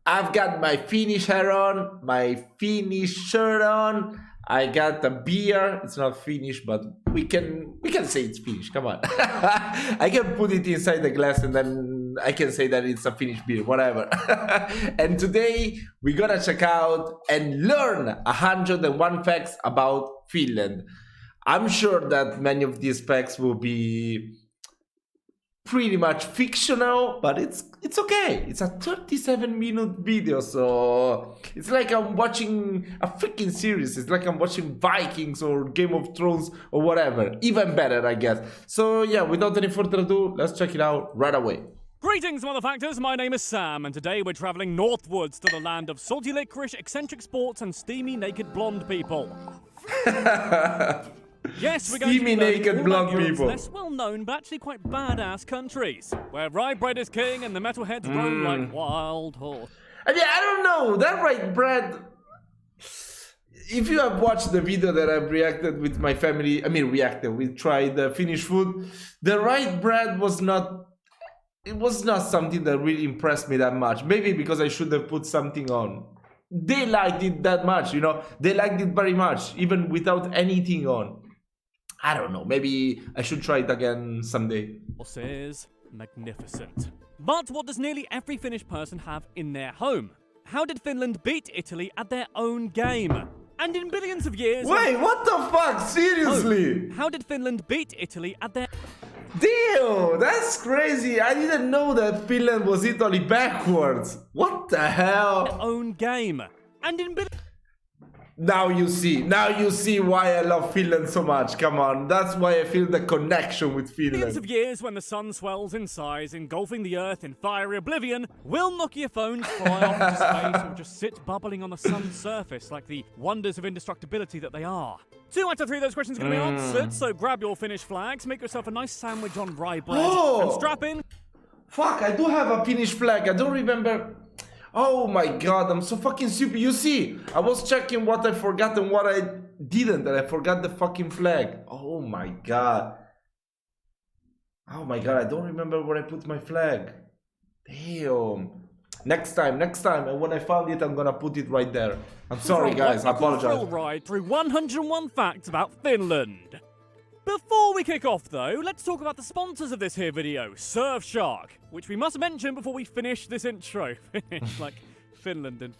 I've got my Finnish hair on, my Finnish shirt on. I got the beer. It's not Finnish, but we can say it's Finnish. Come on. I can put it inside the glass and then I can say that it's a Finnish beer, whatever. And today we're gonna check out and learn 101 facts about Finland. I'm sure that many of these facts will be pretty much fictional, but it's okay. It's a 37-minute video, so it's like I'm watching a freaking series. It's like I'm watching Vikings or Game of Thrones or whatever. Even better, I guess. So yeah, without any further ado, let's check it out right away. Greetings, motherfuckers! My name is Sam, and today we're travelling northwards to the land of salty licorice, eccentric sports, and steamy naked blonde people. Yes, we're going Steamy to be naked blonde people. Less well-known, but actually quite badass countries, where rye bread is king and the metalheads roam like wild horse. I mean, I don't know, that rye bread... If you have watched the video that I've reacted with my family, we tried the Finnish food, the rye bread was not... It was not something that really impressed me that much. Maybe because I should have put something on. They liked it that much, you know? They liked it very much, even without anything on. I don't know, maybe I should try it again someday. This is magnificent. But what does nearly every Finnish person have in their home? How did Finland beat Italy at their own game? And in billions of years... Wait, what the fuck? Seriously? How did Finland beat Italy at their... Damn, that's crazy. I didn't know that Finland was Italy backwards. What the hell? own game? And in Now you see why I love Finland so much. Come on, that's why I feel the connection with billions Finland. of years when the sun swells in size, engulfing the earth in fiery oblivion, will Nokia phones fly off into space or just sit bubbling on the sun's surface like the wonders of indestructibility that they are? 2 out of 3 of those questions are going to be answered, so grab your Finnish flags, make yourself a nice sandwich on rye bread, and strap in. Fuck, I do have a Finnish flag. I don't remember. Oh my god, I'm so fucking stupid. You see, I was checking what I forgot and what I didn't, and I forgot the fucking flag. Oh my god. Oh my god, I don't remember where I put my flag. Damn. Next time, and when I found it, I'm gonna put it right there. I'm sorry guys, I apologize. Thrill ride through 101 facts about Finland. Before we kick off though, let's talk about the sponsors of this here video, Surfshark, which we must mention before we finish this intro. Like Finland and...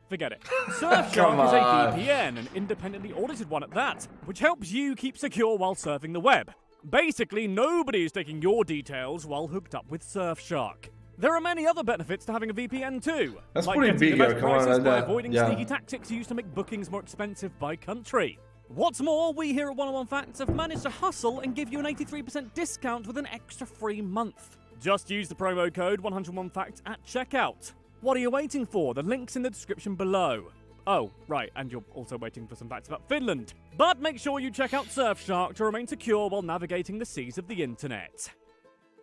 Forget it. Surfshark is a VPN, an independently audited one at that, which helps you keep secure while surfing the web. Basically, nobody is taking your details while hooked up with Surfshark. There are many other benefits to having a VPN too. That's like pretty getting big, the best prices by avoiding yeah. sneaky tactics used to make bookings more expensive by country. What's more, we here at 101 Facts have managed to hustle and give you an 83% discount with an extra free month. Just use the promo code 101Facts at checkout. What are you waiting for? The link's in the description below. Oh, right, and you're also waiting for some facts about Finland. But make sure you check out Surfshark to remain secure while navigating the seas of the internet.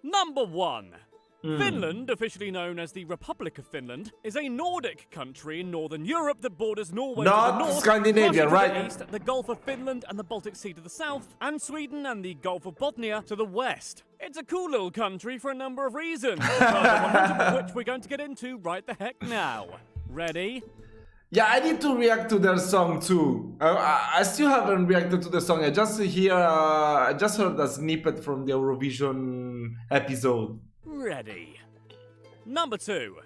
Number 1. Finland, officially known as the Republic of Finland, is a Nordic country in northern Europe that borders Norway to the north, Scandinavia, Russia to right? the east, the Gulf of Finland and the Baltic Sea to the south, and Sweden and the Gulf of Bothnia to the west. It's a cool little country for a number of reasons, which we're going to get into right the heck now. Ready? Yeah, I need to react to their song too. I still haven't reacted to the song. I just heard a snippet from the Eurovision episode. Ready. Number 2.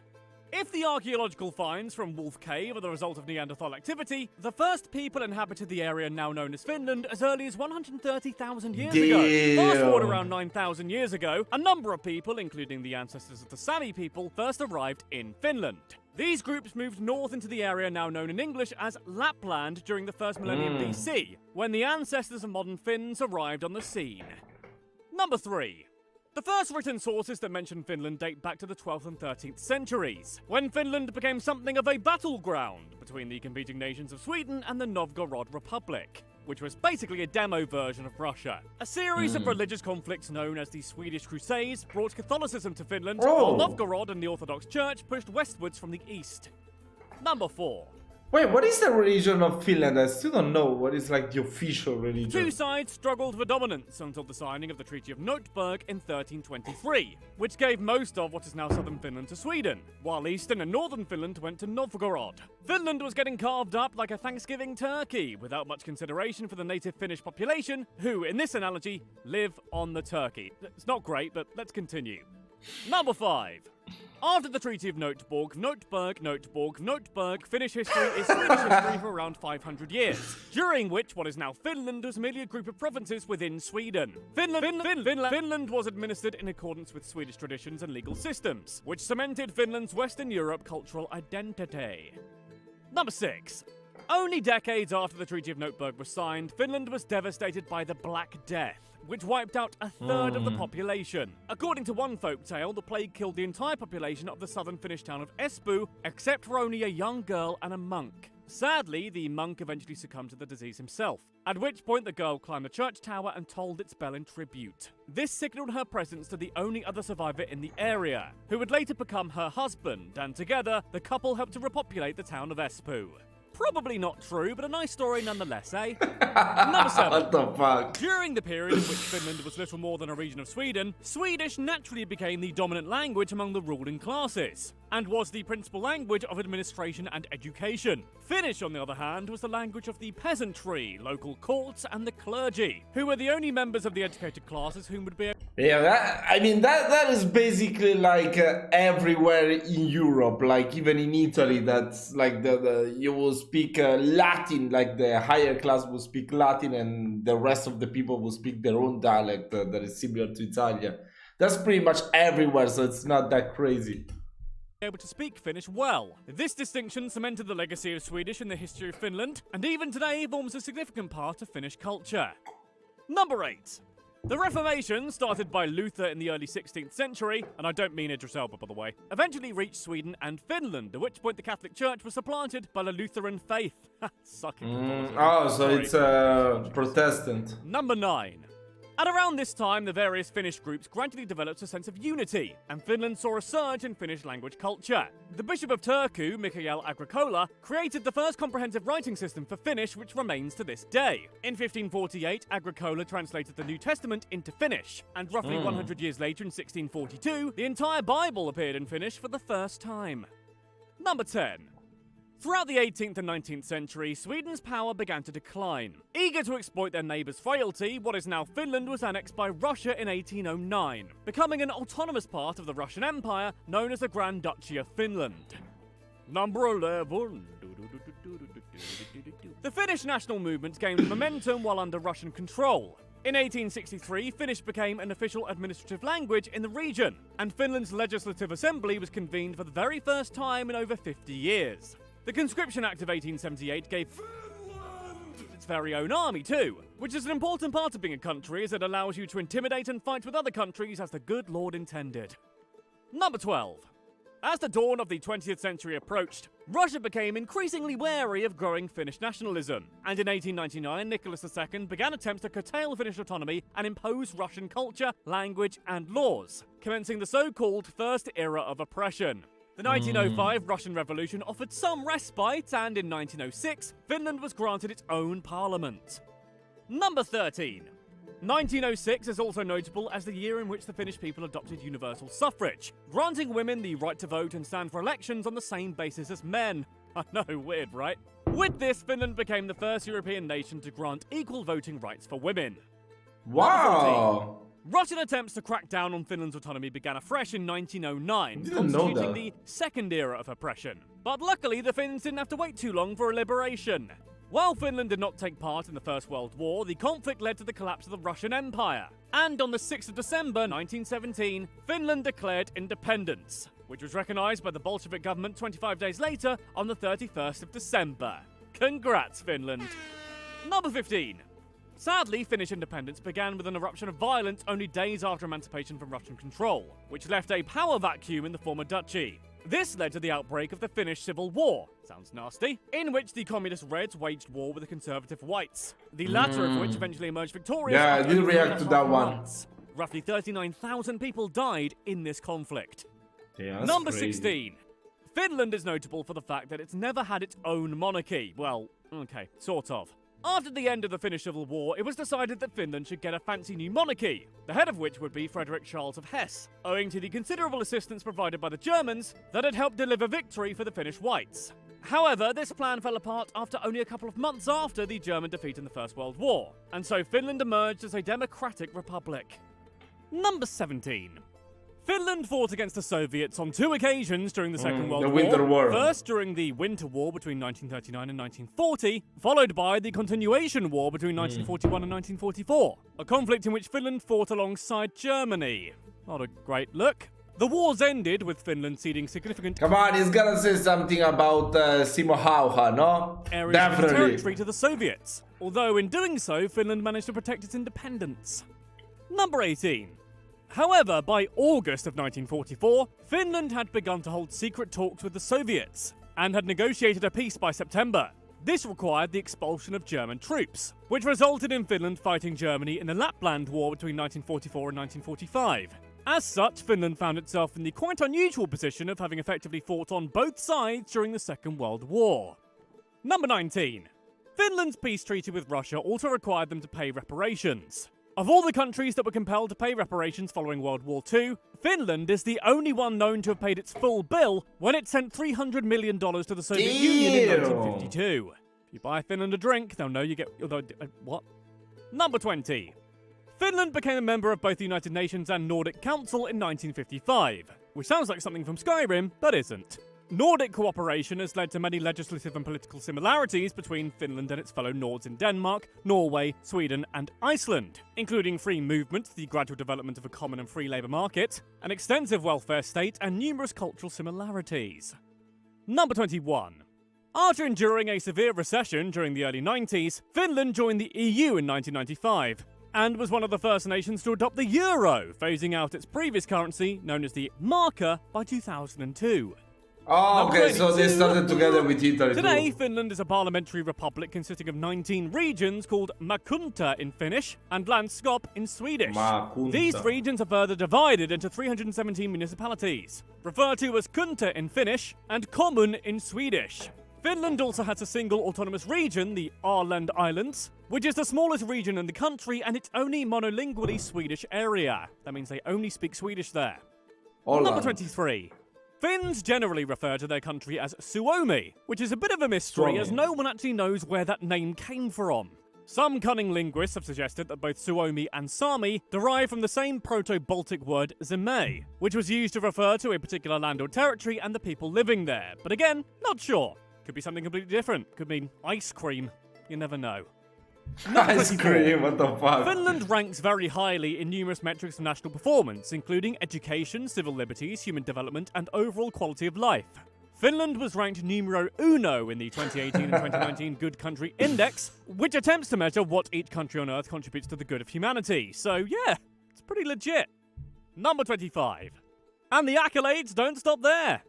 If the archaeological finds from Wolf Cave are the result of Neanderthal activity, the first people inhabited the area now known as Finland as early as 130,000 years ago. Fast forward around 9,000 years ago, a number of people, including the ancestors of the Sami people, first arrived in Finland. These groups moved north into the area now known in English as Lapland during the first millennium BC, when the ancestors of modern Finns arrived on the scene. Number 3. The first written sources that mention Finland date back to the 12th and 13th centuries, when Finland became something of a battleground between the competing nations of Sweden and the Novgorod Republic, which was basically a demo version of Russia. A series of religious conflicts known as the Swedish Crusades brought Catholicism to Finland, while Novgorod and the Orthodox Church pushed westwards from the east. Number 4. Wait, what is the religion of Finland? I still don't know what is like the official religion. Two sides struggled for dominance until the signing of the Treaty of Noteberg in 1323, which gave most of what is now southern Finland to Sweden, while eastern and northern Finland went to Novgorod. Finland was getting carved up like a Thanksgiving turkey, without much consideration for the native Finnish population, who, in this analogy, live on the turkey. It's not great, but let's continue. Number 5. After the Treaty of Noteborg, Finnish history is Swedish history for around 500 years, during which what is now Finland was merely a group of provinces within Sweden. Finland was administered in accordance with Swedish traditions and legal systems, which cemented Finland's Western Europe cultural identity. Number 6. Only decades after the Treaty of Noteberg was signed, Finland was devastated by the Black Death, which wiped out a third of the population. According to one folktale, the plague killed the entire population of the southern Finnish town of Espoo, except for only a young girl and a monk. Sadly, the monk eventually succumbed to the disease himself, at which point the girl climbed the church tower and tolled its bell in tribute. This signaled her presence to the only other survivor in the area, who would later become her husband, and together, the couple helped to repopulate the town of Espoo. Probably not true, but a nice story nonetheless, eh? Number 7. What the fuck? During the period in which Finland was little more than a region of Sweden, Swedish naturally became the dominant language among the ruling classes, and was the principal language of administration and education. Finnish, on the other hand, was the language of the peasantry, local courts, and the clergy, who were the only members of the educated classes whom would be... Yeah, that is basically like everywhere in Europe, like even in Italy, that's like you will speak Latin, like the higher class will speak Latin and the rest of the people will speak their own dialect that is similar to Italian. That's pretty much everywhere, so it's not that crazy. Able to speak Finnish well. This distinction cemented the legacy of Swedish in the history of Finland, and even today forms a significant part of Finnish culture. Number 8. The Reformation, started by Luther in the early 16th century, and I don't mean Idris Elba by the way, eventually reached Sweden and Finland, at which point the Catholic Church was supplanted by the Lutheran faith. Sucking Catholicism. Oh, so Sorry. it's Protestant. Number 9. At around this time, the various Finnish groups gradually developed a sense of unity, and Finland saw a surge in Finnish language culture. The Bishop of Turku, Mikael Agricola, created the first comprehensive writing system for Finnish, which remains to this day. In 1548, Agricola translated the New Testament into Finnish, and roughly 100 years later, in 1642, the entire Bible appeared in Finnish for the first time. Number 10. Throughout the 18th and 19th century, Sweden's power began to decline. Eager to exploit their neighbour's frailty, what is now Finland was annexed by Russia in 1809, becoming an autonomous part of the Russian Empire known as the Grand Duchy of Finland. Number 11. The Finnish national movement gained momentum while under Russian control. In 1863, Finnish became an official administrative language in the region, and Finland's Legislative Assembly was convened for the very first time in over 50 years. The Conscription Act of 1878 gave Finland its very own army too, which is an important part of being a country as it allows you to intimidate and fight with other countries as the good Lord intended. Number 12. As the dawn of the 20th century approached, Russia became increasingly wary of growing Finnish nationalism, and in 1899 Nicholas II began attempts to curtail Finnish autonomy and impose Russian culture, language and laws, commencing the so-called First Era of Oppression. The 1905 Russian Revolution offered some respite, and in 1906, Finland was granted its own parliament. Number 13. 1906 is also notable as the year in which the Finnish people adopted universal suffrage, granting women the right to vote and stand for elections on the same basis as men. I know, weird, right? With this, Finland became the first European nation to grant equal voting rights for women. Wow! Russian attempts to crack down on Finland's autonomy began afresh in 1909, Didn't know constituting that. the second era of oppression. But luckily, the Finns didn't have to wait too long for a liberation. While Finland did not take part in the First World War, the conflict led to the collapse of the Russian Empire. And on the 6th of December 1917, Finland declared independence, which was recognised by the Bolshevik government 25 days later on the 31st of December. Congrats, Finland! Number 15. Sadly, Finnish independence began with an eruption of violence only days after emancipation from Russian control, which left a power vacuum in the former duchy. This led to the outbreak of the Finnish Civil War, sounds nasty, in which the communist Reds waged war with the conservative Whites, the latter of which eventually emerged victorious. Yeah, I after did only react to 3.5 that one. months. Roughly 39,000 people died in this conflict. Yeah, that's Number crazy. 16. Finland is notable for the fact that it's never had its own monarchy. Well, okay, sort of. After the end of the Finnish Civil War, it was decided that Finland should get a fancy new monarchy, the head of which would be Frederick Charles of Hesse, owing to the considerable assistance provided by the Germans that had helped deliver victory for the Finnish whites. However, this plan fell apart after only a couple of months after the German defeat in the First World War, and so Finland emerged as a democratic republic. Number 17. Finland fought against the Soviets on 2 occasions during the Second World War. Winter War. First during the Winter War between 1939 and 1940, followed by the Continuation War between 1941 and 1944, a conflict in which Finland fought alongside Germany. Not a great look. The wars ended with Finland ceding significant Come on, he's gonna say something about Simo Hauha, no? areas of the territory to the Soviets, although in doing so, Finland managed to protect its independence. Number 18. However, by August of 1944, Finland had begun to hold secret talks with the Soviets, and had negotiated a peace by September. This required the expulsion of German troops, which resulted in Finland fighting Germany in the Lapland War between 1944 and 1945. As such, Finland found itself in the quite unusual position of having effectively fought on both sides during the Second World War. Number 19. Finland's peace treaty with Russia also required them to pay reparations. Of all the countries that were compelled to pay reparations following World War II, Finland is the only one known to have paid its full bill when it sent $300 million to the Soviet Union in 1952. If you buy Finland a drink, they'll know you get... what? Number 20. Finland became a member of both the United Nations and Nordic Council in 1955, which sounds like something from Skyrim, but isn't. Nordic cooperation has led to many legislative and political similarities between Finland and its fellow Nords in Denmark, Norway, Sweden and Iceland, including free movement, the gradual development of a common and free labour market, an extensive welfare state and numerous cultural similarities. Number 21. After enduring a severe recession during the early 90s, Finland joined the EU in 1995, and was one of the first nations to adopt the euro, phasing out its previous currency, known as the marker, by 2002. Oh, okay, so they started together with Italy. Today, Finland is a parliamentary republic consisting of 19 regions called Maakunta in Finnish and Landskap in Swedish. Maakunta. These regions are further divided into 317 municipalities, referred to as kunta in Finnish and kommun in Swedish. Finland also has a single autonomous region, the Åland Islands, which is the smallest region in the country and its only monolingually Swedish area. That means they only speak Swedish there. Åland. Number 23. Finns generally refer to their country as Suomi, which is a bit of a mystery as no one actually knows where that name came from. Some cunning linguists have suggested that both Suomi and Sami derive from the same Proto-Baltic word Zeme, which was used to refer to a particular land or territory and the people living there. But again, not sure. Could be something completely different. Could mean ice cream. You never know. Ice cream, what the fuck? Finland ranks very highly in numerous metrics of national performance, including education, civil liberties, human development, and overall quality of life. Finland was ranked numero uno in the 2018 and 2019 Good Country Index, which attempts to measure what each country on Earth contributes to the good of humanity. So yeah, it's pretty legit. Number 25. And the accolades don't stop there.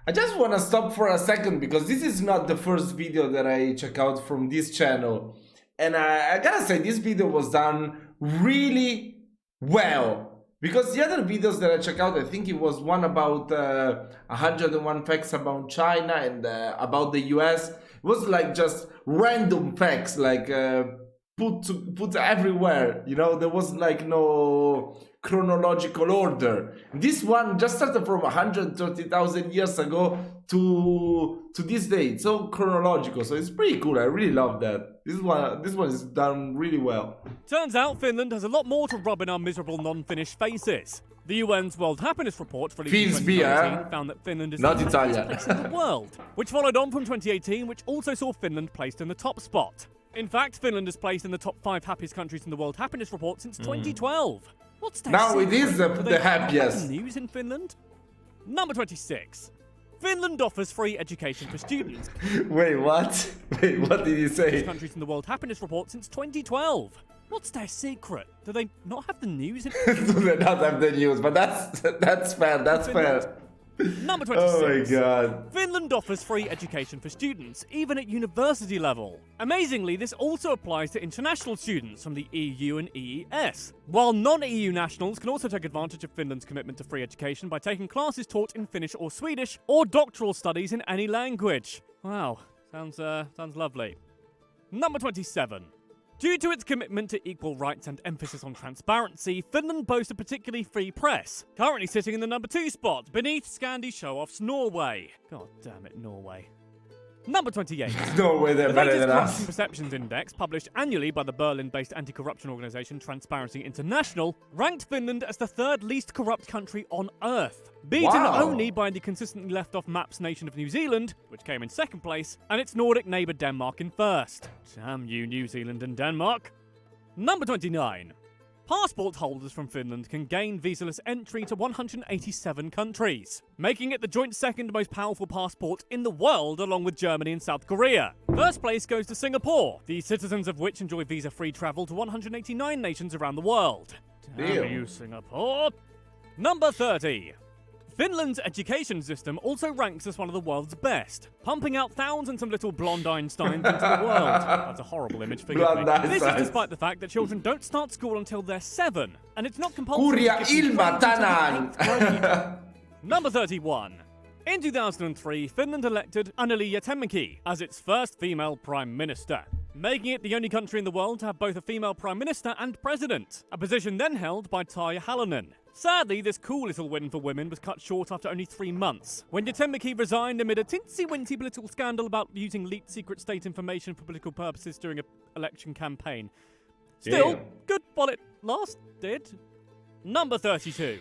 I just want to stop for a second because this is not the first video that I check out from this channel. And I gotta say, this video was done really well. Because the other videos that I check out, I think it was one about 101 facts about China and about the US. It was like just random facts, like put everywhere. You know, there was like no chronological order. This one just started from 130,000 years ago to this day. It's so chronological, so it's pretty cool. I really love that. This one is done really well. Turns out Finland has a lot more to rub in our miserable non-Finnish faces. The UN's World Happiness Report released in 2019 found that Finland is not the Italian place in the world, which followed on from 2018, which also saw Finland placed in the top spot. In fact, Finland is placed in the top 5 happiest countries in the World Happiness Report since 2012. What's their now secret? it is the happiest. News in Finland? Number 26. Finland offers free education for students. Wait, what? Wait, what did he say? Countries in the World Happiness Report since 2012. What's their secret? Do they not have the news? Do they not have the news? But that's fair. That's fair. Number 26. Oh my god. Finland offers free education for students, even at university level. Amazingly, this also applies to international students from the EU and EES. While non-EU nationals can also take advantage of Finland's commitment to free education by taking classes taught in Finnish or Swedish, or doctoral studies in any language. Wow, sounds lovely. Number 27. Due to its commitment to equal rights and emphasis on transparency, Finland boasts a particularly free press, currently sitting in the number 2 spot, beneath Scandi show-off's Norway. God damn it, Norway. Number 28. Norway, they're The better latest than Corruption us. Perceptions Index, published annually by the Berlin-based anti-corruption organisation Transparency International, ranked Finland as the 3rd least corrupt country on Earth, beaten Wow. only by the consistently left-off maps nation of New Zealand, which came in 2nd place, and its Nordic neighbour Denmark in 1st. Damn you, New Zealand and Denmark. Number 29. Passport holders from Finland can gain visaless entry to 187 countries, making it the joint 2nd most powerful passport in the world along with Germany and South Korea. First place goes to Singapore, the citizens of which enjoy visa-free travel to 189 nations around the world. Damn you, Singapore. Number 30. Finland's education system also ranks as one of the world's best, pumping out thousands of little blonde Einsteins into the world. That's a horrible image, forgive me. Blonde This is Einsteins. despite the fact that children don't start school until they're 7, and it's not compulsory. Kurja to give them ilma grades until the tänään. 8th grade. Number 31. In 2003, Finland elected Anneli Jätemäki as its first female prime minister, making it the only country in the world to have both a female prime minister and president, a position then held by Tarja Halonen. Sadly, this cool little win for women was cut short after only 3 months, when Jätemäki resigned amid a tinsy-wincy political scandal about using leaked secret state information for political purposes during an election campaign. Still, Damn. good while it lasted. Number 32.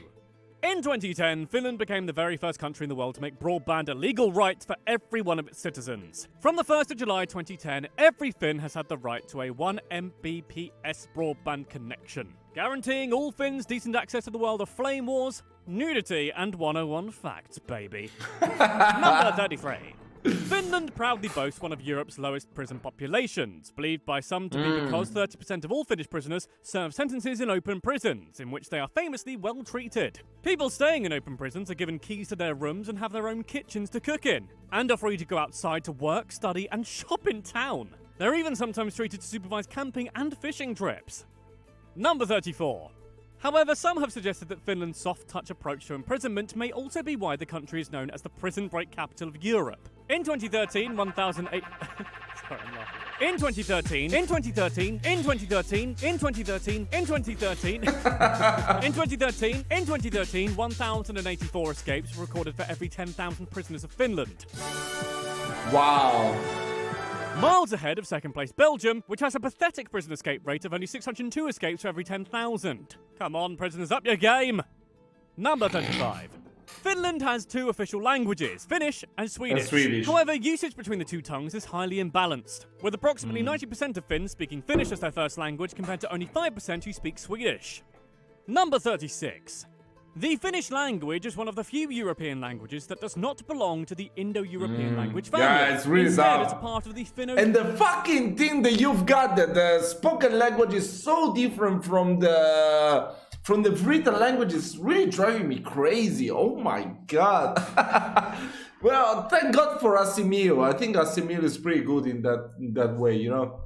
In 2010, Finland became the very first country in the world to make broadband a legal right for every one of its citizens. From the 1st of July 2010, every Finn has had the right to a 1 Mbps broadband connection, guaranteeing all Finns decent access to the world of flame wars, nudity, and 101 facts, baby. Number 33. Finland proudly boasts one of Europe's lowest prison populations, believed by some to be because 30% of all Finnish prisoners serve sentences in open prisons, in which they are famously well treated. People staying in open prisons are given keys to their rooms and have their own kitchens to cook in, and are free to go outside to work, study, and shop in town. They're even sometimes treated to supervise camping and fishing trips. Number 34. However, some have suggested that Finland's soft-touch approach to imprisonment may also be why the country is known as the prison break capital of Europe. In 2013, 1,008... Sorry, I'm laughing. In 2013, 1,084 escapes were recorded for every 10,000 prisoners of Finland. Wow. Miles ahead of second place Belgium, which has a pathetic prison escape rate of only 602 escapes for every 10,000. Come on, prisoners, up your game! Number 35. Finland has 2 official languages, Finnish and Swedish. However, usage between the 2 tongues is highly imbalanced, with approximately 90% of Finns speaking Finnish as their first language compared to only 5% who speak Swedish. Number 36. The Finnish language is one of the few European languages that does not belong to the Indo-European language family. Yeah, it's really Instead, tough. it's a part of the Finno... And the fucking thing that you've got, that the spoken language is so different from the written language, is really driving me crazy. Oh my god. Well, thank God for Asimil. I think Asimil is pretty good in that way, you know.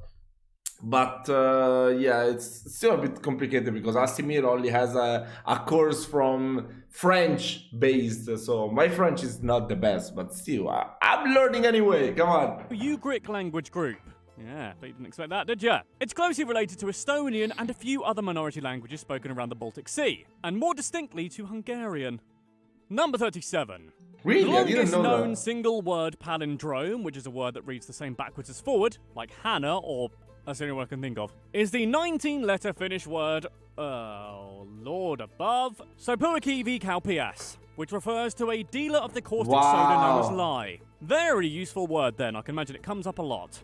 But yeah, it's still a bit complicated because Asimil only has a course from French based, so my French is not the best, but still, I'm learning anyway. Come on. Ugric language group. Yeah, but you didn't expect that, did ya? It's closely related to Estonian and a few other minority languages spoken around the Baltic Sea, and more distinctly to Hungarian. Number 37. Really? The I didn't longest know known that. single-word palindrome, which is a word that reads the same backwards as forward, like Hannah, or that's the only one I can think of, is the 19-letter Finnish word, oh, Lord above, Sopuakivi Kaupias, which refers to a dealer of the caustic soda known as lye. Very useful word then, I can imagine it comes up a lot.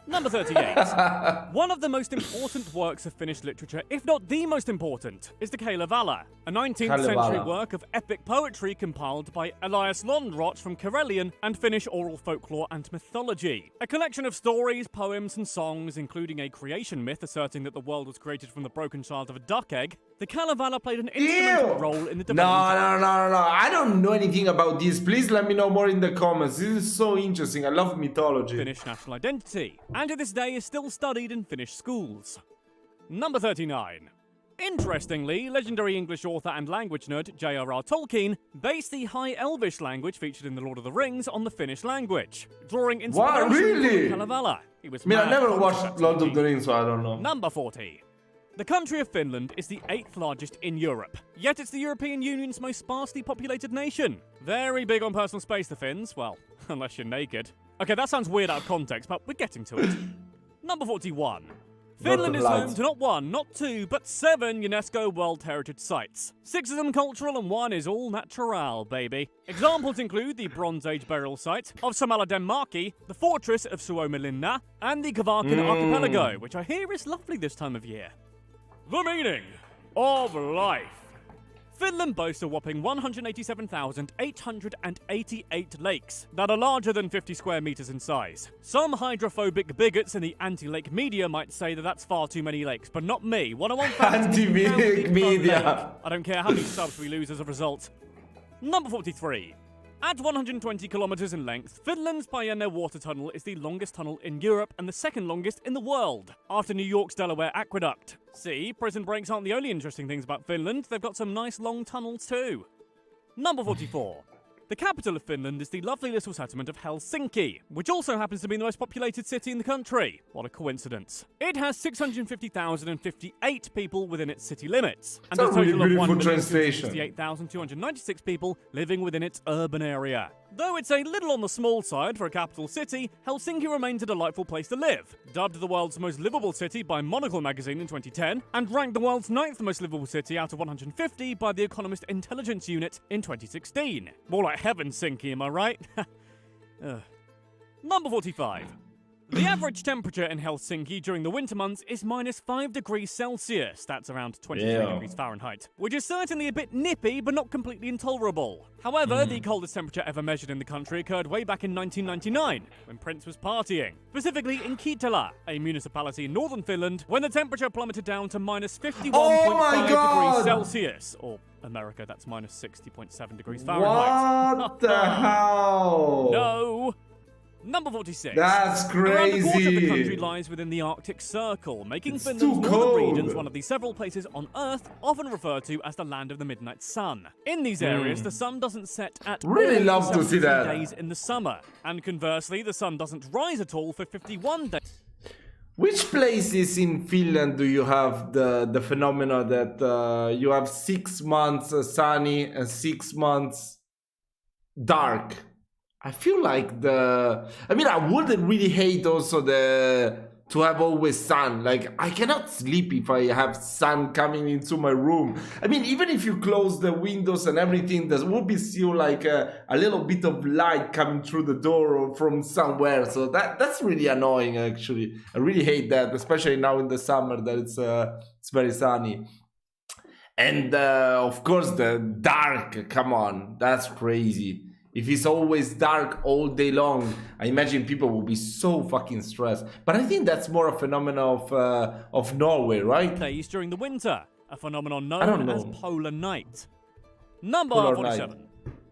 Number 38. One of the most important works of Finnish literature, if not the most important, is the Kalevala, a 19th century work of epic poetry compiled by Elias Londrot from Karelian and Finnish oral folklore and mythology. A collection of stories, poems, and songs, including a creation myth asserting that the world was created from the broken child of a duck egg, The Kalevala played an instrumental role in the development. No. I don't know anything about this. Please let me know more in the comments. This is so interesting. I love mythology. Finnish national identity, and to this day is still studied in Finnish schools. Number 39. Interestingly, legendary English author and language nerd J.R.R. Tolkien based the High Elvish language featured in The Lord of the Rings on the Finnish language, drawing inspiration really? from the Kalevala. I mean, I never watched Lord of the Rings, so I don't know. Number 40. The country of Finland is the 8th largest in Europe, yet it's the European Union's most sparsely populated nation. Very big on personal space, the Finns. Well, unless you're naked. Okay, that sounds weird out of context, but we're getting to it. Number 41. Finland is home to not 1, not 2, but 7 UNESCO World Heritage Sites. 6 of them cultural and 1 is all natural, baby. Examples include the Bronze Age burial site of Samalla Denmarki, the fortress of Suomenlinna, and the Kvarken Archipelago, which I hear is lovely this time of year. The meaning of life. Finland boasts a whopping 187,888 lakes that are larger than 50 square meters in size. Some hydrophobic bigots in the anti-lake media might say that that's far too many lakes, but not me. 101 anti-lake media. I don't care how many subs we lose as a result. Number 43. At 120 kilometers in length, Finland's Pajänne water tunnel is the longest tunnel in Europe and the second longest in the world, after New York's Delaware Aqueduct. See, prison breaks aren't the only interesting things about Finland, they've got some nice long tunnels too. Number 44. The capital of Finland is the lovely little settlement of Helsinki, which also happens to be the most populated city in the country. What a coincidence. It has 650,058 people within its city limits, and a total of 1,268,296 people living within its urban area. Though it's a little on the small side for a capital city, Helsinki remains a delightful place to live. Dubbed the world's most livable city by Monocle magazine in 2010, and ranked the world's 9th most livable city out of 150 by the Economist Intelligence Unit in 2016. More like Heavensinki, am I right? Number 45. The average temperature in Helsinki during the winter months is minus 5 degrees Celsius, that's around 23 degrees Fahrenheit, which is certainly a bit nippy but not completely intolerable. However, the coldest temperature ever measured in the country occurred way back in 1999, when Prince was partying, specifically in Kittilä, a municipality in northern Finland, when the temperature plummeted down to minus 51.5 degrees Celsius, or America, that's minus 60.7 degrees Fahrenheit. What the hell? No! Number 46. That's crazy. Around a quarter of the country lies within the Arctic Circle, making Finland's northern regions one of the several places on Earth often referred to as the land of the midnight sun. In these areas, the sun doesn't set at really love to see that. days in the summer, and conversely, the sun doesn't rise at all for 51 days. Which places in Finland do you have the phenomena that you have 6 months sunny and 6 months dark? I feel like I wouldn't really hate also to have always sun. Like, I cannot sleep if I have sun coming into my room. I mean, even if you close the windows and everything, there will be still like a little bit of light coming through the door or from somewhere. So that's really annoying, actually. I really hate that, especially now in the summer that it's very sunny. And of course, the dark, come on, that's crazy. If it's always dark all day long, I imagine people will be so fucking stressed. But I think that's more a phenomenon of Norway, right? Days during the winter, a phenomenon known as polar night. Number 47.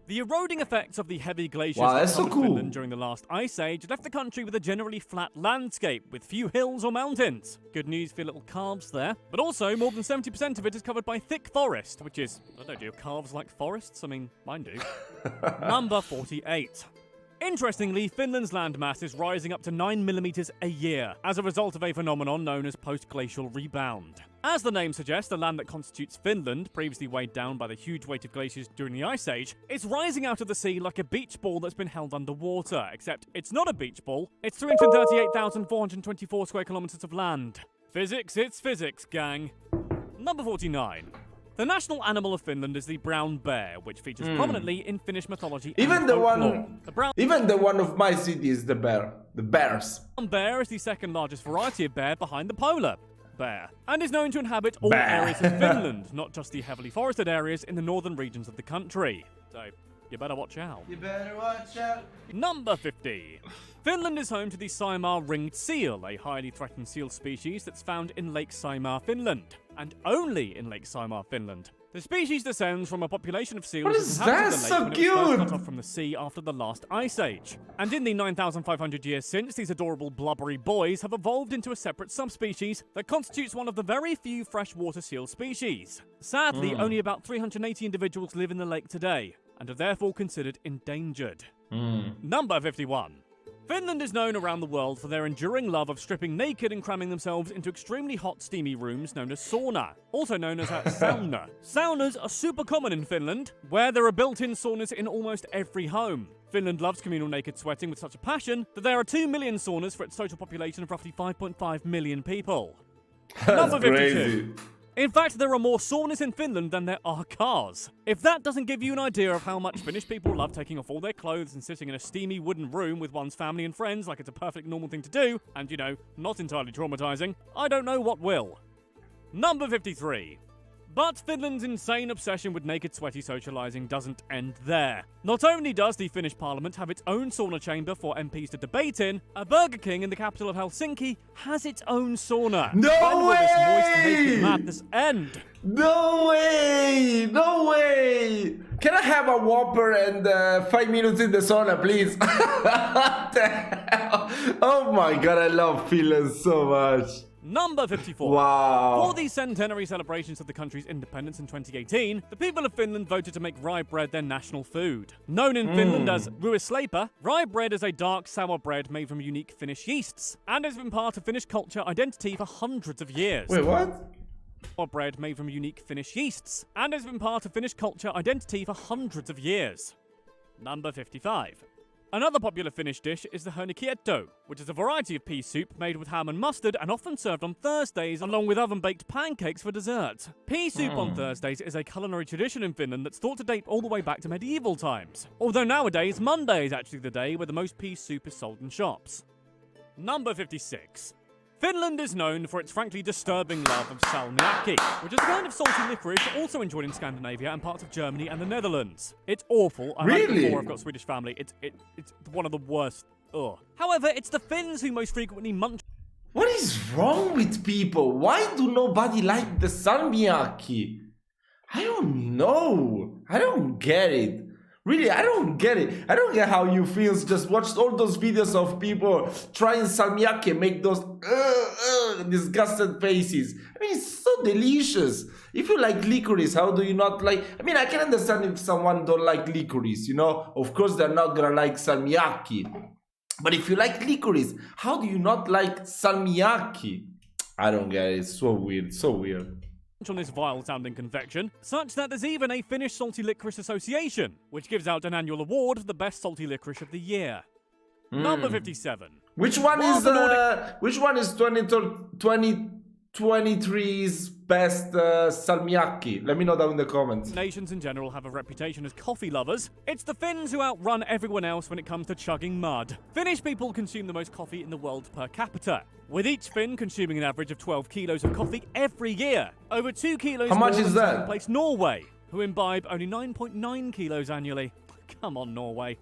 The eroding effects of the heavy glaciers that covered Finland during the last ice age left the country with a generally flat landscape with few hills or mountains. Good news for little calves there. But also, more than 70% of it is covered by thick forest, which is, I don't know, do calves like forests? I mean, mine do. Number 48. Interestingly, Finland's landmass is rising up to 9 millimeters a year as a result of a phenomenon known as post-glacial rebound. As the name suggests, the land that constitutes Finland, previously weighed down by the huge weight of glaciers during the Ice Age, is rising out of the sea like a beach ball that's been held underwater, except it's not a beach ball, it's 338,424 square kilometers of land. Physics, it's physics, gang. Number 49. The national animal of Finland is the brown bear, which features prominently in Finnish mythology and folklore. Even the one of my city is the bear. The bears. The brown bear is the second largest variety of bear behind the polar bear, and is known to inhabit all areas of Finland, not just the heavily forested areas in the northern regions of the country. So, you better watch out. You better watch out. Number 50. Finland is home to the Saimaa ringed seal, a highly threatened seal species that's found in Lake Saimaa, Finland, and only in Lake Saimaa, Finland. The species descends from a population of seals What that is inhabited that? the lake So when it was first cute! cut off from the sea after the last ice age. And in the 9,500 years since, these adorable blubbery boys have evolved into a separate subspecies that constitutes one of the very few freshwater seal species. Sadly, only about 380 individuals live in the lake today, and are therefore considered endangered. Number 51. Finland is known around the world for their enduring love of stripping naked and cramming themselves into extremely hot, steamy rooms known as sauna, also known as a sauna. Saunas are super common in Finland, where there are built-in saunas in almost every home. Finland loves communal naked sweating with such a passion that there are 2 million saunas for its total population of roughly 5.5 million people. That's Number 52. crazy. In fact, there are more saunas in Finland than there are cars. If that doesn't give you an idea of how much Finnish people love taking off all their clothes and sitting in a steamy wooden room with one's family and friends like it's a perfect normal thing to do, and, you know, not entirely traumatizing, I don't know what will. Number 53. But Finland's insane obsession with naked sweaty socialising doesn't end there. Not only does the Finnish parliament have its own sauna chamber for MPs to debate in, a Burger King in the capital of Helsinki has its own sauna. No When will this moist way! naked madness end? No way! No way! Can I have a Whopper and 5 minutes in the sauna, please? What the hell? Oh my god, I love Finland so much. Number 54. Wow. For the centenary celebrations of the country's independence in 2018, the people of Finland voted to make rye bread their national food. Known in Finland as ruisleipä, rye bread is a dark, sour bread made from unique Finnish yeasts, and has been part of Finnish culture identity for hundreds of years. Wait, what? Or bread made from unique Finnish yeasts, and has been part of Finnish culture identity for hundreds of years. Number 55. Another popular Finnish dish is the hörnikietto, which is a variety of pea soup made with ham and mustard and often served on Thursdays along with oven-baked pancakes for dessert. Pea soup on Thursdays is a culinary tradition in Finland that's thought to date all the way back to medieval times. Although nowadays, Monday is actually the day where the most pea soup is sold in shops. Number 56. Finland is known for its frankly disturbing love of salmiakki, which is a kind of salty licorice also enjoyed in Scandinavia and parts of Germany and the Netherlands. It's awful. I've had it Really? before. I've got a Swedish family. It's one of the worst. Ugh. However, it's the Finns who most frequently munch. What is wrong with people? Why do nobody like the salmiakki? I don't know. I don't get it. Really, I don't get it. I don't get how you feel. Just watch all those videos of people trying salmiakki and make those disgusted faces. I mean, it's so delicious. If you like licorice, how do you not like? I mean, I can understand if someone don't like licorice, you know. Of course, they're not gonna like salmiakki. But if you like licorice, how do you not like salmiakki? I don't get it. It's so weird. So weird. On this vile-sounding confection, such that there's even a Finnish Salty Licorice Association, which gives out an annual award for the best salty licorice of the year. Number 57. Which one While is the Nordic- which one is 2023's best salmiakki? Let me know down in the comments. Nations in general have a reputation as coffee lovers. It's the Finns who outrun everyone else when it comes to chugging mud. Finnish people consume the most coffee in the world per capita, with each Finn consuming an average of 12 kilos of coffee every year. Over 2 kilos How much more is than that? second place Norway, who imbibe only 9.9 kilos annually. Come on, Norway.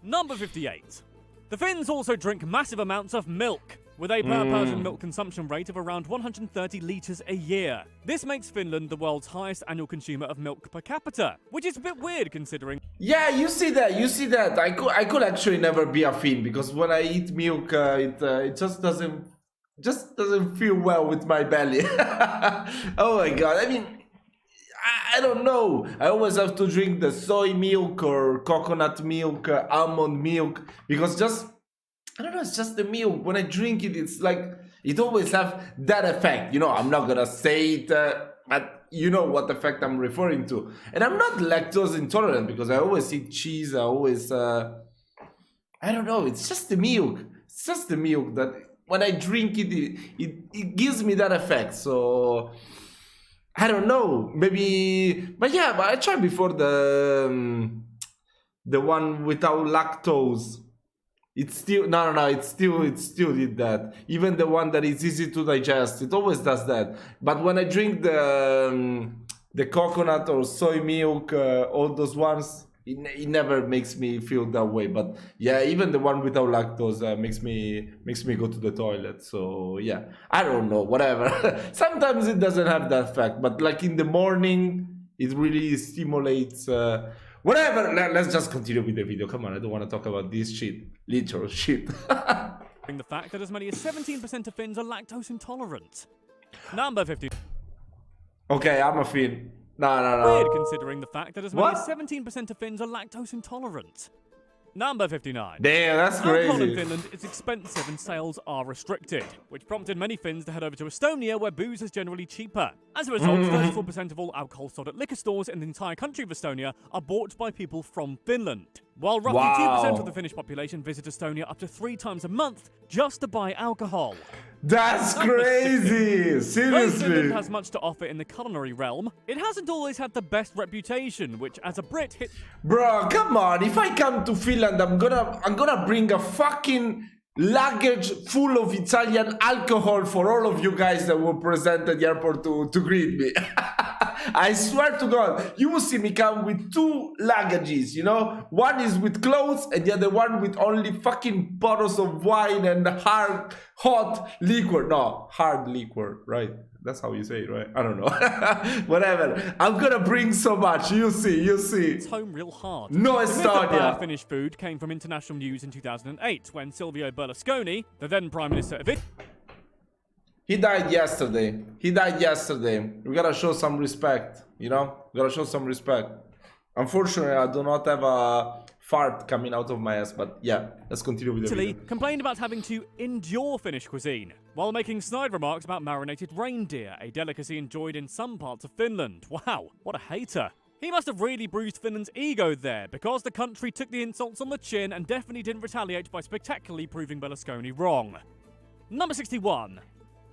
Number 58. The Finns also drink massive amounts of milk, with a per person milk consumption rate of around 130 litres a year. This makes Finland the world's highest annual consumer of milk per capita, which is a bit weird considering. Yeah, you see that. I could actually never be a Finn because when I eat milk, it just doesn't feel well with my belly. Oh my god! I mean, I don't know. I always have to drink the soy milk or coconut milk, almond milk, because I don't know, it's just the milk. When I drink it, it's like, it always have that effect. You know, I'm not gonna say it, but you know what effect I'm referring to. And I'm not lactose intolerant because I always eat cheese. I always, I don't know, it's just the milk. It's just the milk that when I drink it, it gives me that effect. So I don't know, maybe, but yeah, but I tried before the one without lactose. It's still it still did that. Even the one that is easy to digest, it always does that. But when I drink the coconut or soy milk, all those ones, it never makes me feel that way. But yeah, even the one without lactose makes me go to the toilet. So yeah, I don't know, whatever. Sometimes it doesn't have that effect, but like in the morning, it really stimulates. Whatever. Let's just continue with the video. Come on, I don't want to talk about this shit, literal shit. The fact that as many as 17% of Finns are lactose intolerant. Number 50. Okay, I'm a Finn. No. Weird considering the fact that as many What? as 17% of Finns are lactose intolerant. Number 59. Damn, that's Alcohol in crazy. Finland is expensive and sales are restricted, which prompted many Finns to head over to Estonia, where booze is generally cheaper. As a result, 34% of all alcohol sold at liquor stores in the entire country of Estonia are bought by people from Finland. While roughly 2% of the Finnish population visit Estonia up to 3 times a month just to buy alcohol. That's crazy. Though Seriously. Finland has much to offer in the culinary realm, it hasn't always had the best reputation, which as a Brit hit Bro, come on. If I come to Finland, I'm gonna bring a fucking luggage full of Italian alcohol for all of you guys that will present at the airport to greet me. I swear to God, you will see me come with 2 luggages, you know? One is with clothes and the other one with only fucking bottles of wine and hot liquor. No, hard liquor, right? That's how you say it, right? I don't know. Whatever. I'm gonna bring so much. You'll see. It's home real hard. No, The myth of bad Estonia. Finnish food came from international news in 2008 when Silvio Berlusconi, the then Prime Minister of Italy, He died yesterday. We gotta show some respect, you know? We gotta show some respect. Unfortunately, I do not have a fart coming out of my ass, but yeah, let's continue with the video. complained about having to endure Finnish cuisine, while making snide remarks about marinated reindeer, a delicacy enjoyed in some parts of Finland. Wow, what a hater. He must have really bruised Finland's ego there, because the country took the insults on the chin and definitely didn't retaliate by spectacularly proving Berlusconi wrong. Number 61.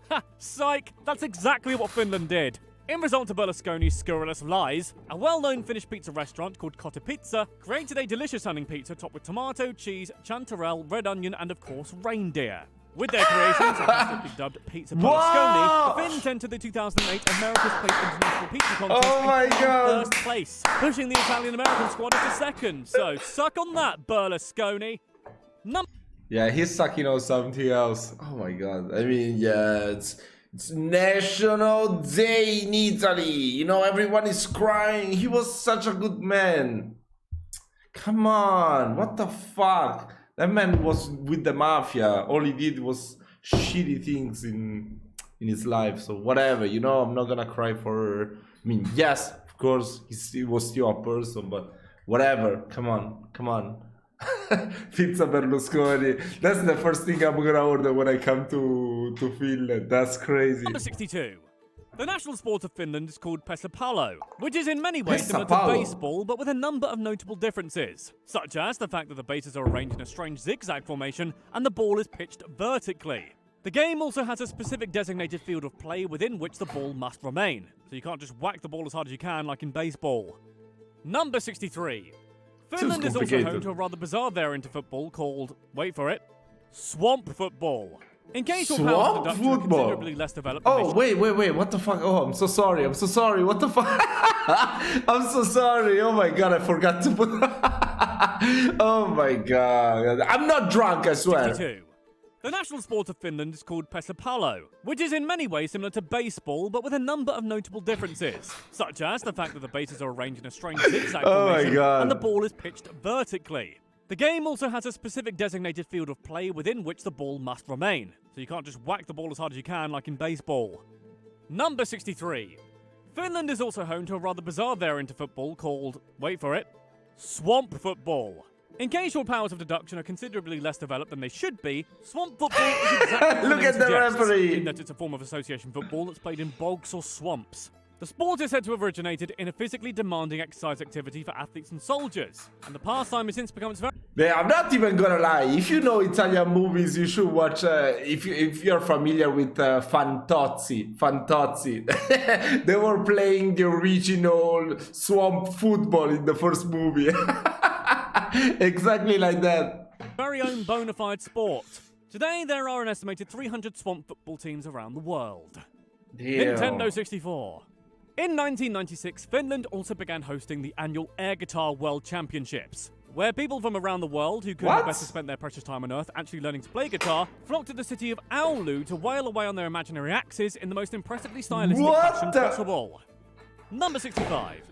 Ha! Psych! That's exactly what Finland did. In result to Berlusconi's scurrilous lies, a well-known Finnish pizza restaurant called Kotti Pizza created a delicious-sounding pizza topped with tomato, cheese, chanterelle, red onion, and of course, reindeer. With their creation, sarcastically dubbed Pizza Berlusconi, the Finns entered the 2008 America's Place International Pizza Contest Oh my in God. first place, pushing the Italian-American squad into second. So, suck on that, Berlusconi. Yeah, he's sucking on something else. Oh my God. I mean, yeah, it's National Day in Italy. You know, everyone is crying. He was such a good man. Come on, what the fuck? That man was with the mafia. All he did was shitty things in his life. So whatever, you know, I'm not gonna cry for. I mean, yes, of course, he was still a person, but whatever. Come on. Pizza Berlusconi. That's the first thing I'm gonna order when I come to Finland. That's crazy. Number 62. The national sport of Finland is called pesäpallo, which is in many ways similar to Pesäpallo. baseball, but with a number of notable differences, such as the fact that the bases are arranged in a strange zigzag formation and the ball is pitched vertically. The game also has a specific designated field of play within which the ball must remain, so you can't just whack the ball as hard as you can like in baseball. Number 63. Finland is also home complicated. to a rather bizarre variant of football called, wait for it, swamp football. In case your powers Swamp of deduction are football? considerably less developed than they Oh, wait, what the fuck? Oh, I'm so sorry, what the fuck? I'm so sorry, oh my God, I forgot to put... Oh my God, I'm not drunk, I swear. 62. The national sport of Finland is called pesäpallo, which is in many ways similar to baseball, but with a number of notable differences, such as the fact that the bases are arranged in a strange zigzag Oh my formation God. and the ball is pitched vertically. The game also has a specific designated field of play within which the ball must remain, so you can't just whack the ball as hard as you can like in baseball. Number 63. Finland is also home to a rather bizarre variant of football called, wait for it, swamp football. In case your powers of deduction are considerably less developed than they should be, swamp football is exactly Look what at it the suggests, referee. in that it's a form of association football that's played in bogs or swamps. The sport is said to have originated in a physically demanding exercise activity for athletes and soldiers, and the pastime has since become very Yeah, I'm not even gonna lie. If you know Italian movies, you should watch. If you're familiar with Fantozzi, they were playing the original swamp football in the first movie. Exactly like that. very own bona fide sport. Today, there are an estimated 300 swamp football teams around the world. Damn. Nintendo 64. In 1996, Finland also began hosting the annual Air Guitar World Championships, where people from around the world who couldn't have better spent their precious time on Earth actually learning to play guitar flocked to the city of Oulu to wail away on their imaginary axes in the most impressively stylistic fashion possible. Number 65.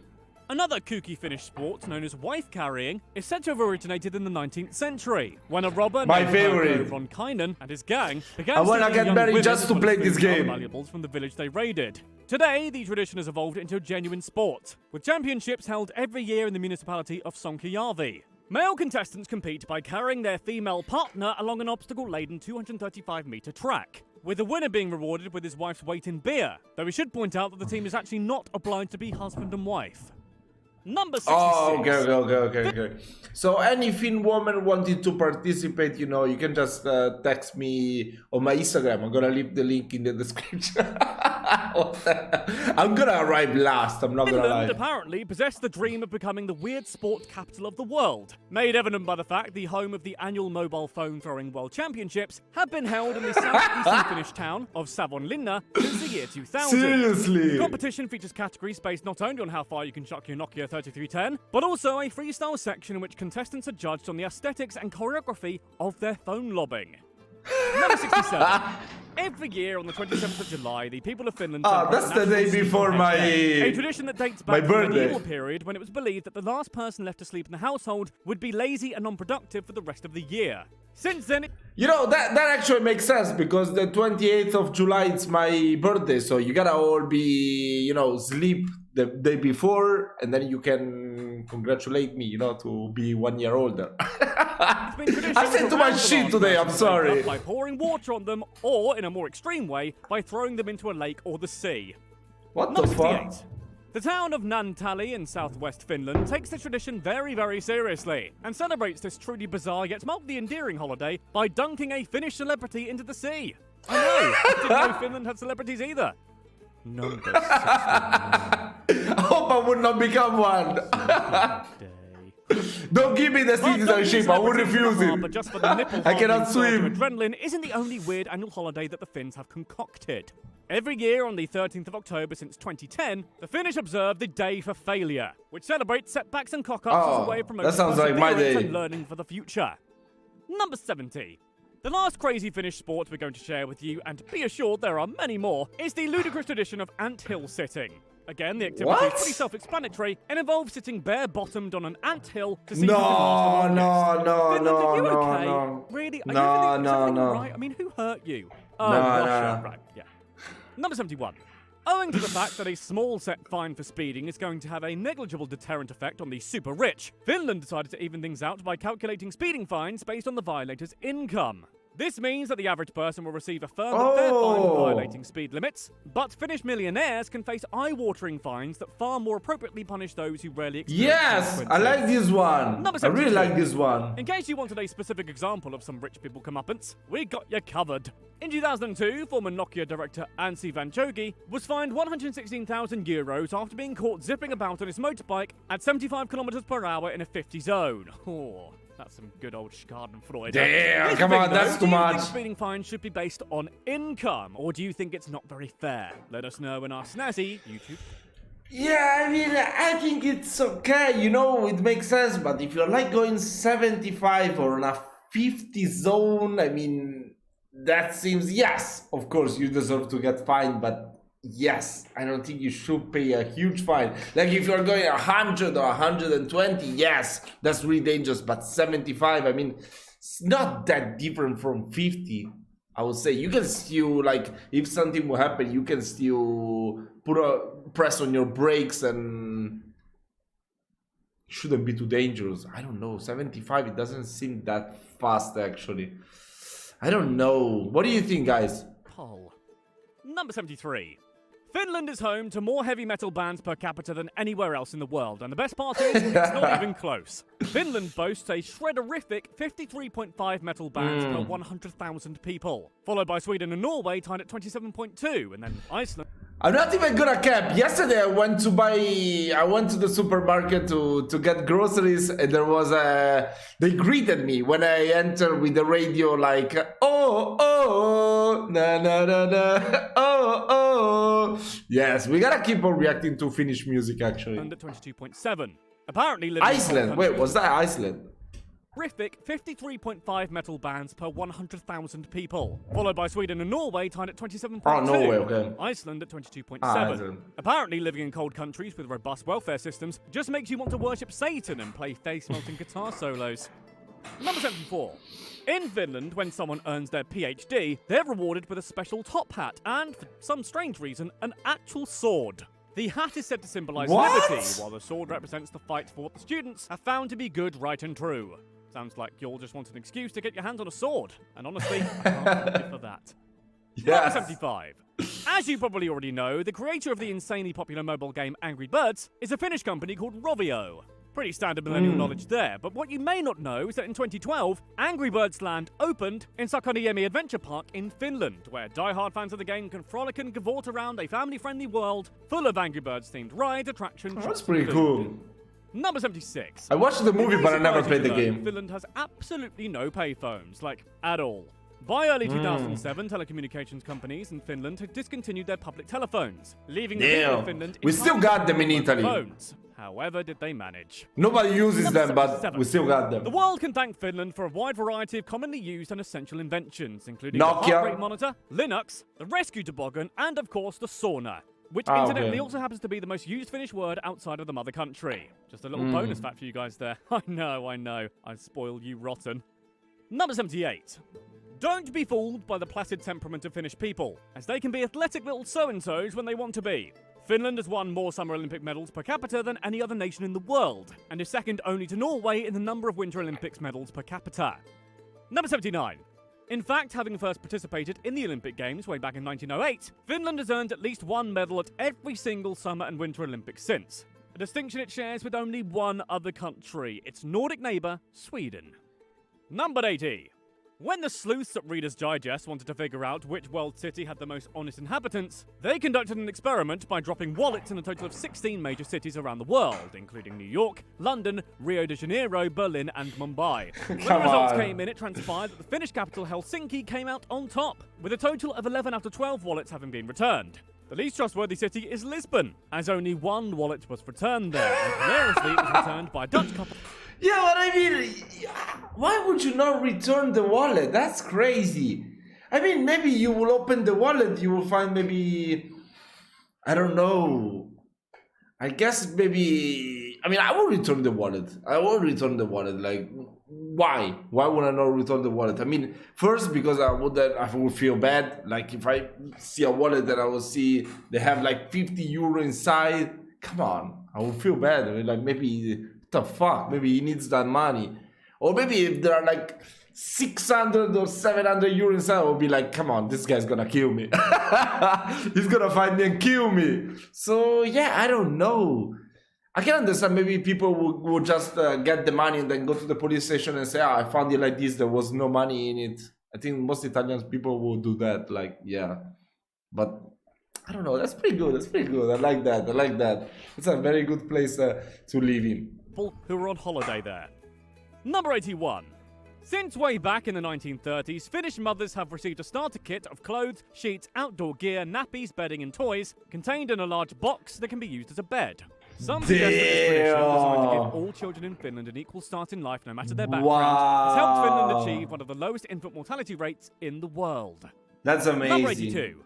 Another kooky Finnish sport known as wife carrying is said to have originated in the 19th century, when a robber named Mauro von Kainen and his gang began stealing young women just to play this game. valuables from the village they raided. Today, the tradition has evolved into a genuine sport, with championships held every year in the municipality of Sonkajärvi. Male contestants compete by carrying their female partner along an obstacle-laden 235-metre track, with the winner being rewarded with his wife's weight in beer, though we should point out that the team is actually not obliged to be husband and wife. Number 66. Oh, okay. So any Finn woman wanting to participate, you can just text me on my Instagram. I'm gonna leave the link in the description. I'm gonna arrive last, I'm not gonna lie. Finland apparently possessed the dream of becoming the weird sport capital of the world, made evident by the fact the home of the annual mobile phone throwing world championships have been held in the southeastern Finnish town of Savonlinna since the year 2000. Seriously? The competition features categories based not only on how far you can chuck your Nokia 3310, but also a freestyle section in which contestants are judged on the aesthetics and choreography of their phone lobbing. Number 67. Every year on the 27th of July, the people of Finland that's the day before a tradition that dates back to the birthday. medieval period when it was believed that the last person left to sleep in the household would be lazy and unproductive for the rest of the year. Since then, that actually makes sense, because the 28th of July it's my birthday, so you gotta all be, sleep the day before, and then you can congratulate me, to be 1 year older. I said too much shit today, I'm sorry. By pouring water on them, or in a more extreme way, by throwing them into a lake or the sea. What the fuck? The town of Naantali in southwest Finland takes the tradition very, very seriously and celebrates this truly bizarre yet mildly endearing holiday by dunking a Finnish celebrity into the sea. I know, I didn't know Finland had celebrities either. Number 69. I hope I would not become one. Don't give me the citizenship, I will refuse it. But just for the nipple I cannot swim. Adrenaline isn't the only weird annual holiday that the Finns have concocted. Every year on the 13th of October since 2010, the Finnish observe the Day for Failure, which celebrates setbacks and cock-ups as a way of promoting perseverance and learning for the future. Number 70. The last crazy Finnish sport we're going to share with you, and be assured there are many more, is the ludicrous tradition of anthill sitting. Again, the activity is pretty self-explanatory and involves sitting bare-bottomed on an anthill to see who can last the longest. Finland, are you okay? Really? Are you right? I mean, who hurt you? Oh, Russia. Right, yeah. Number 71. Owing to the fact that a small set fine for speeding is going to have a negligible deterrent effect on the super rich, Finland decided to even things out by calculating speeding fines based on the violator's income. This means that the average person will receive a firm and fair fine for violating speed limits, but Finnish millionaires can face eye-watering fines that far more appropriately punish those who rarely experience consequences. I like this one. I really like this one. In case you wanted a specific example of some rich people comeuppance, we got you covered. In 2002, former Nokia director Anssi Vanchogi was fined €116,000 after being caught zipping about on his motorbike at 75 kilometers per hour in a 50 zone. Oh, that's some good old Schadenfreude. Damn, come on, that's too much. Do you think speeding fines should be based on income, or do you think it's not very fair? Let us know in our snazzy YouTube. Yeah, I mean, I think it's okay, it makes sense, but if you're like going 75 or on a 50 zone, I mean, that seems, yes, of course, you deserve to get fined, but yes, I don't think you should pay a huge fine. Like if you're going 100 or 120, yes, that's really dangerous, but 75, I mean, it's not that different from 50. I would say you can still, like, if something will happen, you can still press on your brakes and it shouldn't be too dangerous. I don't know, 75, it doesn't seem that fast actually. I don't know. What do you think, guys? Poll. Number 73. Finland is home to more heavy metal bands per capita than anywhere else in the world, and the best part is, it's not even close. Finland boasts a shredderific 53.5 metal bands per 100,000 people, followed by Sweden and Norway tied at 27.2, and then Iceland. I'm not even gonna cap. Yesterday I went to the supermarket to get groceries, and there was they greeted me when I entered with the radio like, oh, oh, na na na na, oh, oh. Yes, we gotta keep on reacting to Finnish music, actually. At 22.7. Apparently living Iceland, in wait, was that Iceland? horrific 53.5 metal bands per 100,000 people, followed by Sweden and Norway tied at 27.2. Oh, Norway, okay. Iceland at 22.7. Iceland. Apparently living in cold countries with robust welfare systems just makes you want to worship Satan and play face-melting guitar solos. Number 74. In Finland, when someone earns their PhD, they're rewarded with a special top hat and, for some strange reason, an actual sword. The hat is said to symbolise liberty, while the sword represents the fight for what the students have found to be good, right and true. Sounds like you all just want an excuse to get your hands on a sword. And honestly, I can't fault you for that. Yes. Number 75. As you probably already know, the creator of the insanely popular mobile game Angry Birds is a Finnish company called Rovio. Pretty standard millennial knowledge there, but what you may not know is that in 2012, Angry Birds Land opened in Sakaniemi Adventure Park in Finland, where die-hard fans of the game can frolic and gavort around a family-friendly world full of Angry Birds-themed rides, attractions, That's pretty cool. Number 76. I watched the movie, but I never played the game. Finland has absolutely no payphones, like, at all. By early 2007, telecommunications companies in Finland had discontinued their public telephones, leaving the people of Finland We still got them in Italy. phones. However, did they manage? Nobody uses Number them, but 77. we still got them. The world can thank Finland for a wide variety of commonly used and essential inventions, including Nokia. the heart rate monitor, Linux, the rescue toboggan, and of course the sauna, which incidentally also happens to be the most used Finnish word outside of the mother country. Just a little bonus fact for you guys there. I know. I spoil you rotten. Number 78. Don't be fooled by the placid temperament of Finnish people, as they can be athletic little so-and-sos when they want to be. Finland has won more Summer Olympic medals per capita than any other nation in the world, and is second only to Norway in the number of Winter Olympics medals per capita. Number 79. In fact, having first participated in the Olympic Games way back in 1908, Finland has earned at least one medal at every single Summer and Winter Olympics since, a distinction it shares with only one other country, its Nordic neighbour, Sweden. Number 80. When the sleuths at Reader's Digest wanted to figure out which world city had the most honest inhabitants, they conducted an experiment by dropping wallets in a total of 16 major cities around the world, including New York, London, Rio de Janeiro, Berlin, and Mumbai. When the results came in, it transpired that the Finnish capital Helsinki came out on top, with a total of 11 out of 12 wallets having been returned. The least trustworthy city is Lisbon, as only one wallet was returned there, and hilariously it was returned by a Dutch couple. Yeah, but I mean, why would you not return the wallet? That's crazy. I mean, maybe you will open the wallet, you will find maybe, I don't know. I guess maybe, I mean, I will return the wallet. I will return the wallet. Like, why? Why would I not return the wallet? I mean, first, because I would feel bad. Like, if I see a wallet that I will see, they have like 50 euro inside. Come on, I would feel bad. I mean, like, maybe, what the fuck? Maybe he needs that money. Or maybe if there are like 600 or 700 euro inside, I will be like, come on, this guy's gonna kill me. He's gonna find me and kill me. So, yeah, I don't know. I can understand maybe people would just get the money and then go to the police station and say, I found it like this, there was no money in it. I think most Italian people will do that, like, yeah. But I don't know, that's pretty good, I like that. It's a very good place to live in. Who were on holiday there. Number 81. Since way back in the 1930s, Finnish mothers have received a starter kit of clothes, sheets, outdoor gear, nappies, bedding and toys, contained in a large box that can be used as a bed. Some suggest that this tradition, designed to give all children in Finland an equal start in life no matter their background, has helped Finland achieve one of the lowest infant mortality rates in the world. That's amazing. Number 82.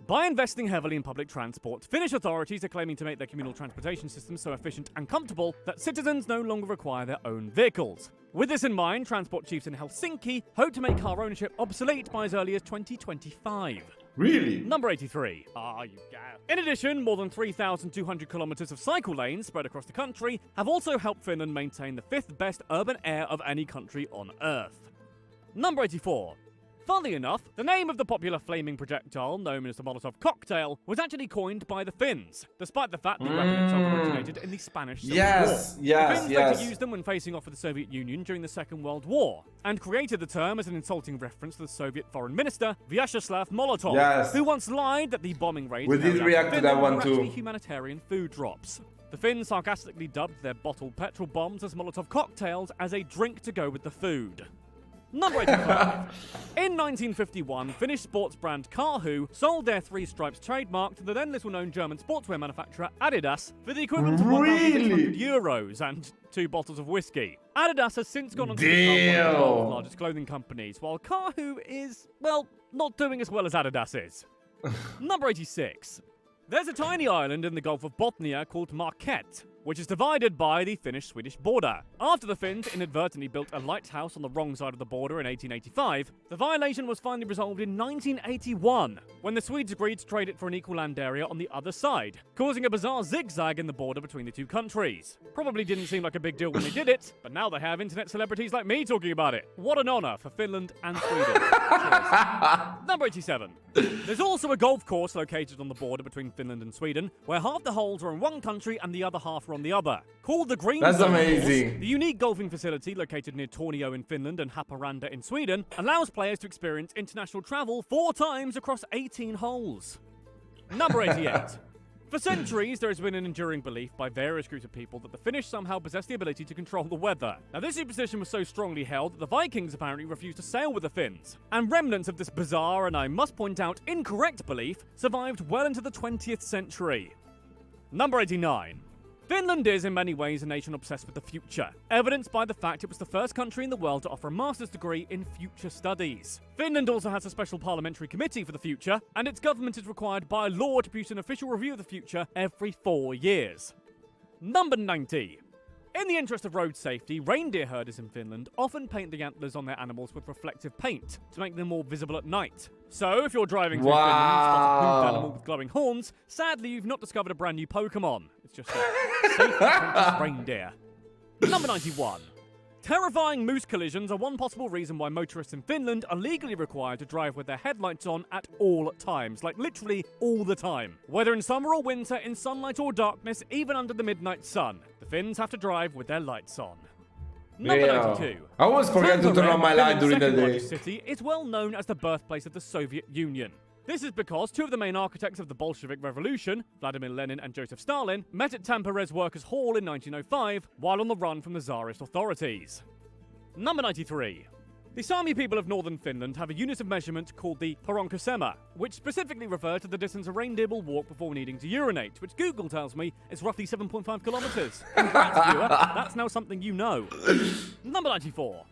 By investing heavily in public transport, Finnish authorities are claiming to make their communal transportation system so efficient and comfortable that citizens no longer require their own vehicles. With this in mind, transport chiefs in Helsinki hope to make car ownership obsolete by as early as 2025. Really? Number 83. In addition, more than 3,200 kilometres of cycle lanes spread across the country have also helped Finland maintain the 5th best urban air of any country on Earth. Number 84. Funnily enough, the name of the popular flaming projectile, known as the Molotov cocktail, was actually coined by the Finns, despite the fact the weapon itself originated in the Spanish Civil War. The Finns later used them when facing off with the Soviet Union during the Second World War, and created the term as an insulting reference to the Soviet foreign minister, Vyacheslav Molotov, who once lied that the bombing raids we did react to that one were too. actually humanitarian food drops. The Finns sarcastically dubbed their bottled petrol bombs as Molotov cocktails as a drink to go with the food. Number 85. In 1951, Finnish sports brand Karhu sold their three stripes trademark to the then little-known German sportswear manufacturer Adidas for the equivalent of €1,600 and 2 bottles of whiskey. Adidas has since gone on to become one of the world's largest clothing companies, while Karhu is, well, not doing as well as Adidas is. Number 86. There's a tiny island in the Gulf of Bothnia called Marquette, which is divided by the Finnish-Swedish border. After the Finns inadvertently built a lighthouse on the wrong side of the border in 1885, the violation was finally resolved in 1981, when the Swedes agreed to trade it for an equal land area on the other side, causing a bizarre zigzag in the border between the two countries. Probably didn't seem like a big deal when they did it, but now they have internet celebrities like me talking about it. What an honor for Finland and Sweden. Cheers. Number 87. There's also a golf course located on the border between Finland and Sweden, where half the holes are in one country and the other half are on the other. Called the Green That's Zone amazing. Course, the unique golfing facility located near Tornio in Finland and Haparanda in Sweden allows players to experience international travel 4 times across 18 holes. Number 88. For centuries, there has been an enduring belief by various groups of people that the Finnish somehow possess the ability to control the weather. Now, this superstition was so strongly held that the Vikings apparently refused to sail with the Finns. And remnants of this bizarre, and I must point out, incorrect belief survived well into the 20th century. Number 89. Finland is in many ways a nation obsessed with the future, evidenced by the fact it was the first country in the world to offer a master's degree in future studies. Finland also has a special parliamentary committee for the future, and its government is required by law to produce an official review of the future every 4 years. Number 90. In the interest of road safety, reindeer herders in Finland often paint the antlers on their animals with reflective paint to make them more visible at night. So, if you're driving through Finland and you spot a hooved animal with glowing horns, sadly you've not discovered a brand new Pokemon. It's just a safety-conscious reindeer. Number 91. Terrifying moose collisions are one possible reason why motorists in Finland are legally required to drive with their headlights on at all times. Like, literally all the time. Whether in summer or winter, in sunlight or darkness, even under the midnight sun, the Finns have to drive with their lights on. Number 92. I always forget to turn on my light during the day. City is well known as the birthplace of the Soviet Union. This is because 2 of the main architects of the Bolshevik Revolution, Vladimir Lenin and Joseph Stalin, met at Tampere Workers' Hall in 1905 while on the run from the Tsarist authorities. Number 93. The Sami people of northern Finland have a unit of measurement called the Paronkosema, which specifically refers to the distance a reindeer will walk before needing to urinate, which Google tells me is roughly 7.5 kilometers. Congrats, viewer. That's now something you know. Number 94.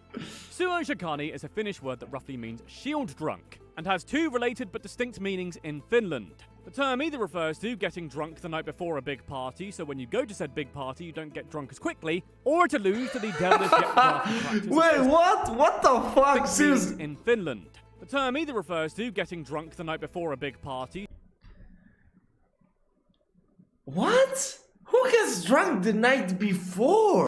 Suoshakani is a Finnish word that roughly means shield drunk, and has 2 related but distinct meanings in Finland. The term either refers to getting drunk the night before a big party, so when you go to said big party you don't get drunk as quickly, or it alludes to the devilish yet crafty practice. Wait, what? What the fuck? Seriously? In Finland. The term either refers to getting drunk the night before a big party. What? Who gets drunk the night before?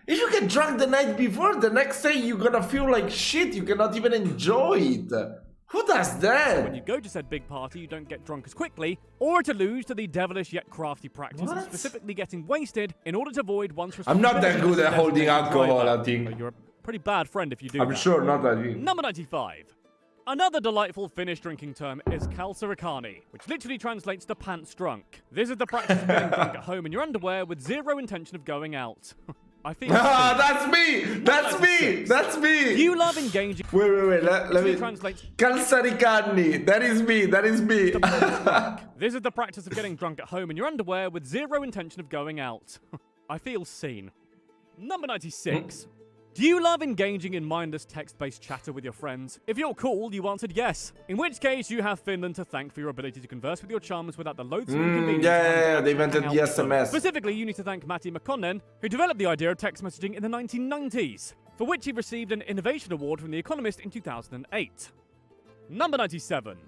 If you get drunk the night before, the next day you're gonna feel like shit. You cannot even enjoy it. Who does that? When you go to said big party, you don't get drunk as quickly, or it alludes to the devilish yet crafty practice of specifically getting wasted in order to avoid one's I'm not that good at holding alcohol, I think. You're a pretty bad friend if you do I'm that. sure not that good. Number 95. Another delightful Finnish drinking term is kalsarikani, which literally translates to pants drunk. This is the practice of getting drunk at home in your underwear with zero intention of going out. I think that's me! That's me! That's me! You love engaging. Wait, let me translate. Kalsarikani. That is me. That is me. This is the practice of getting drunk at home in your underwear with zero intention of going out. I feel seen. Number 96. Do you love engaging in mindless text-based chatter with your friends? If you're cool, you answered yes. In which case, you have Finland to thank for your ability to converse with your chums without the loathsome inconvenience. Yeah, they invented the SMS. Specifically, you need to thank Matti Makkonen, who developed the idea of text messaging in the 1990s, for which he received an Innovation Award from The Economist in 2008. Number 97.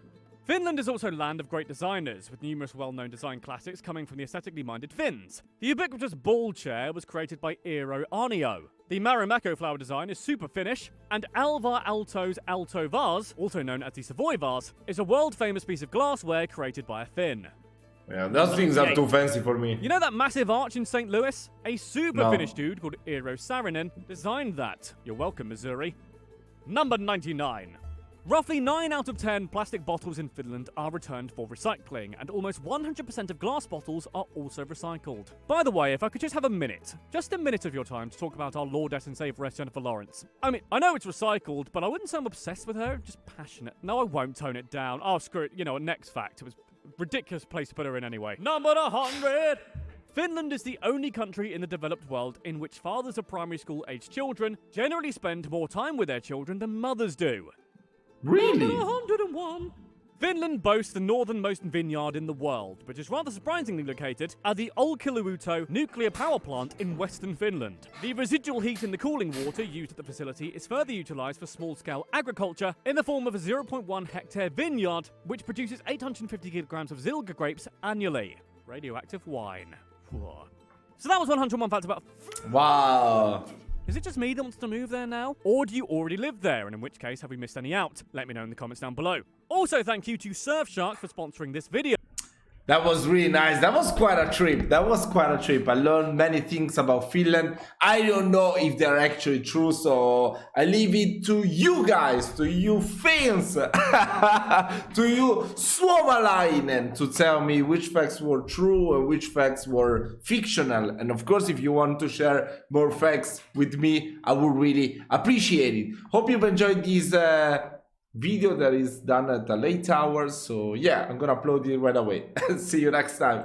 Finland is also a land of great designers, with numerous well-known design classics coming from the aesthetically minded Finns. The ubiquitous ball chair was created by Eero Arnio. The Marimekko flower design is super Finnish, and Alvar Aalto's Alto vase, also known as the Savoy vase, is a world-famous piece of glassware created by a Finn. Yeah, those things are too fancy for me. You know that massive arch in St. Louis? A super Finnish dude called Eero Saarinen designed that. You're welcome, Missouri. Number 99. Roughly 9 out of 10 plastic bottles in Finland are returned for recycling, and almost 100% of glass bottles are also recycled. By the way, if I could just have a minute, just a minute of your time to talk about our Lordess and Savoress Jennifer Lawrence. I mean, I know it's recycled, but I wouldn't say I'm obsessed with her, just passionate. No, I won't tone it down. Oh, screw it. You know, next fact. It was a ridiculous place to put her in anyway. Number 100! Finland is the only country in the developed world in which fathers of primary school-aged children generally spend more time with their children than mothers do. Really? 101. Finland boasts the northernmost vineyard in the world, which is rather surprisingly located at the Olkiluoto nuclear power plant in western Finland. The residual heat in the cooling water used at the facility is further utilised for small-scale agriculture in the form of a 0.1 hectare vineyard, which produces 850 kilograms of Zilga grapes annually. Radioactive wine. So that was 101 facts about... Wow. Is it just me that wants to move there now? Or do you already live there, and in which case have we missed any out? Let me know in the comments down below. Also, thank you to Surfshark for sponsoring this video. That was really nice. That was quite a trip. I learned many things about Finland. I don't know if they're actually true, so I leave it to you guys, to you fans, to you Suomalainen, to tell me which facts were true and which facts were fictional. And of course, if you want to share more facts with me, I would really appreciate it. Hope you've enjoyed this video that is done at a late hour, so yeah, I'm gonna upload it right away. See you next time.